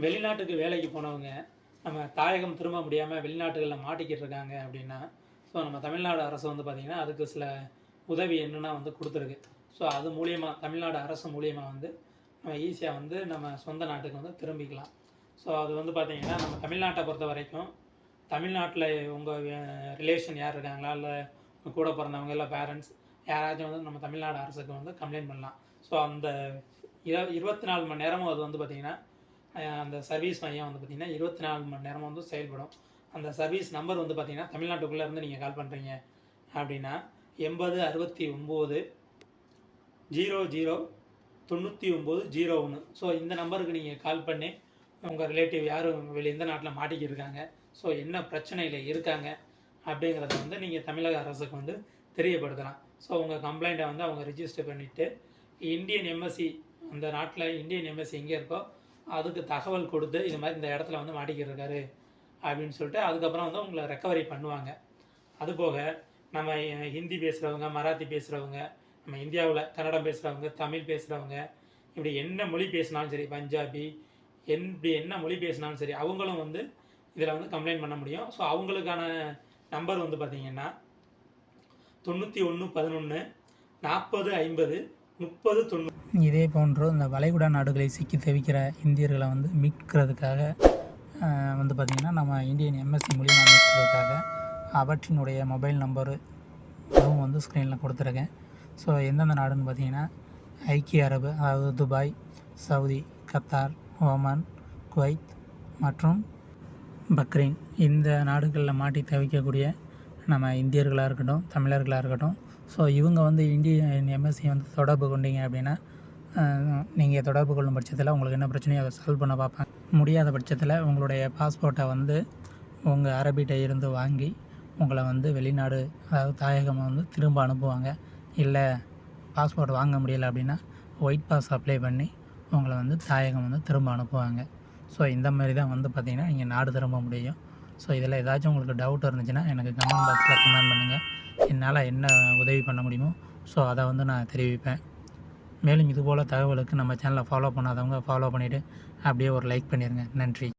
வெளிநாட்டுக்கு வேலைக்கு போனவங்க நம்ம தாயகம் திரும்ப முடியாமல் வெளிநாட்டுகளில் மாட்டிக்கிட்டு இருக்காங்க அப்படின்னா, ஸோ நம்ம தமிழ்நாடு அரசு வந்து பார்த்திங்கன்னா அதுக்கு சில உதவி என்னென்னா வந்து கொடுத்துருக்கு. ஸோ அது மூலியமாக தமிழ்நாடு அரசு மூலியமாக வந்து நம்ம ஈஸியாக வந்து நம்ம சொந்த நாட்டுக்கு வந்து திரும்பிக்கலாம். ஸோ அது வந்து பார்த்திங்கன்னா நம்ம தமிழ்நாட்டை பொறுத்த வரைக்கும் தமிழ்நாட்டில் உங்கள் ரிலேஷன் யார் இருக்காங்களா, இல்லை கூட பிறந்தவங்க, இல்லை பேரண்ட்ஸ் யாராச்சும் வந்து நம்ம தமிழ்நாடு அரசுக்கு வந்து கம்ப்ளைண்ட் பண்ணலாம். ஸோ அந்த 24 மணி நேரமும் அது வந்து பார்த்திங்கன்னா அந்த சர்வீஸ் மையம் வந்து பார்த்திங்கன்னா 24 மணி நேரமும் வந்து செயல்படும். அந்த சர்வீஸ் நம்பர் வந்து பார்த்திங்கன்னா தமிழ்நாட்டுக்குள்ளே இருந்து நீங்கள் கால் பண்ணுறீங்க அப்படின்னா 8069 00 9901. ஸோ இந்த நம்பருக்கு நீங்கள் கால் பண்ணி உங்கள் ரிலேட்டிவ் யாரும் எந்த நாட்டில் மாட்டிக்கிட்டு இருக்காங்க, ஸோ என்ன பிரச்சனையில் இருக்காங்க அப்படிங்கிறத வந்து நீங்கள் தமிழக அரசுக்கு வந்து தெரியப்படுத்தலாம். ஸோ உங்கள் கம்ப்ளைண்ட்டை வந்து அவங்க ரிஜிஸ்டர் பண்ணிவிட்டு இந்தியன் எம்எஸ்சி, அந்த நாட்டில் இந்தியன் எம்எஸ்சி எங்கே இருக்கோ அதுக்கு தகவல் கொடுத்து இது மாதிரி இந்த இடத்துல வந்து மாட்டிக்கிட்டு இருக்காரு அப்படின்னு சொல்லிட்டு அதுக்கப்புறம் வந்து உங்களை ரெக்கவரி பண்ணுவாங்க. அதுபோக நம்ம ஹிந்தி பேசுகிறவங்க, மராத்தி பேசுகிறவங்க, நம்ம இந்தியாவில் கன்னடம் பேசுகிறவங்க, தமிழ் பேசுகிறவங்க, இப்படி என்ன மொழி பேசினாலும் சரி, பஞ்சாபி, இப்படி என்ன மொழி பேசினாலும் சரி, அவங்களும் வந்து இதில் வந்து கம்ப்ளைண்ட் பண்ண முடியும். ஸோ அவங்களுக்கான நம்பர் வந்து பார்த்திங்கன்னா 9111 40 50 30 90. இதே போன்று இந்த வளைகுடா நாடுகளை சிக்கி தவிக்கிற இந்தியர்களை வந்து மீட்கிறதுக்காக வந்து பார்த்திங்கன்னா நம்ம இந்தியன் எம்எஸ்சி மூலியமாக மீட்கிறதுக்காக அவற்றினுடைய மொபைல் நம்பரு அதுவும் வந்து ஸ்க்ரீனில் கொடுத்துருக்கேன். ஸோ எந்தெந்த நாடுன்னு பார்த்திங்கன்னா ஐக்கிய அரபு, அதாவது Dubai, Saudi, Qatar, Oman, Kuwait மற்றும் பக்ரைன், இந்த நாடுகளில் மாட்டி தவிக்கக்கூடிய நம்ம இந்தியர்களாக இருக்கட்டும், தமிழர்களாக இருக்கட்டும், ஸோ இவங்க வந்து இந்தியன் எம்எஸ்சி வந்து தொடர்பு கொண்டீங்க அப்படின்னா நீங்கள் தொடர்பு கொள்ளும் பட்சத்தில் உங்களுக்கு என்ன பிரச்சனையோ அதை சால்வ் பண்ண பார்ப்பாங்க. முடியாத பட்சத்தில் உங்களுடைய பாஸ்போர்ட்டை வந்து உங்கள் அரபிகிட்ட இருந்து வாங்கி உங்களை வந்து வெளிநாடு, அதாவது தாயகம் வந்து திரும்ப அனுப்புவாங்க. இல்லை பாஸ்போர்ட் வாங்க முடியலை அப்படின்னா ஒயிட் பாஸ் அப்ளை பண்ணி உங்களை வந்து தாயகம் வந்து திரும்ப அனுப்புவாங்க. ஸோ இந்த மாதிரி தான் வந்து பார்த்திங்கன்னா நீங்கள் நாடு திரும்ப முடியும். ஸோ இதில் ஏதாச்சும் உங்களுக்கு டவுட் இருந்துச்சுன்னா எனக்கு கமெண்ட் பாக்ஸில் கமெண்ட் பண்ணுங்கள். என்னால் என்ன உதவி பண்ண முடியுமோ ஸோ அதை வந்து நான் தெரிவிப்பேன். மேலும் இதுபோல் தகவலுக்கு நம்ம சேனலை ஃபாலோ பண்ணாதவங்க ஃபாலோ பண்ணிவிட்டு அப்படியே ஒரு லைக் பண்ணிடுங்க. நன்றி.